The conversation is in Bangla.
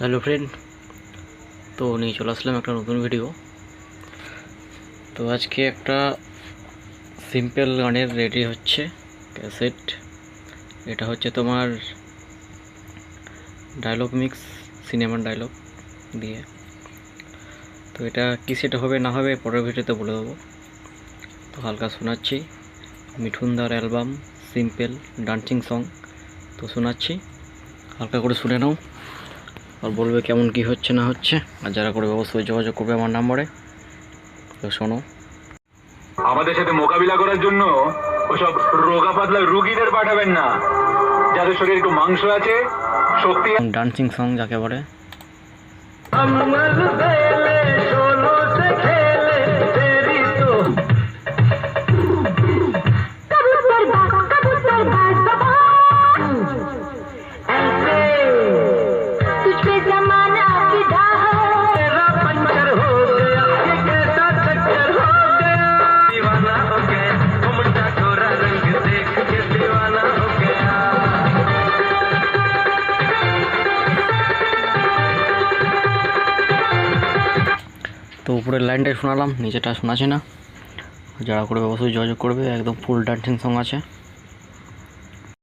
হ্যালো ফ্রেন্ড, তো নিয়ে চলে আসলাম একটা নতুন ভিডিও। তো আজকে একটা সিম্পল গানের রেডি হচ্ছে ক্যাসেট। এটা হচ্ছে তোমার ডায়লগ মিক্স, সিনেমার ডায়লগ দিয়ে। তো এটা কী সেট হবে না হবে পরের ভিডিওতে বলে দেবো। তো হালকা শোনাচ্ছি, মিঠুনদার অ্যালবাম সিম্পল ডান্সিং সং। তো শোনাচ্ছি, হালকা করে শুনে নাও আর বলবে কেমন কি হচ্ছে না হচ্ছে। আর যারা করবে অবশ্যই যোগাযোগ করবে আমার নম্বরে। তো শোনো। আমাদের সাথে মোকাবিলা করার জন্য ওসব রোগা পাতলা রুগীদের পাঠাবেন না, যাদের শরীরে একটু মাংস আছে, শক্তি। ডান্সিং সং যাকে বলে। তো উপরের লাইনটাই শোনালাম, নিচেটা শোনাচ্ছি না। যারা করবে অবশ্যই যোগাযোগ করবে, একদম ফুল ডান্সিং সং আছে।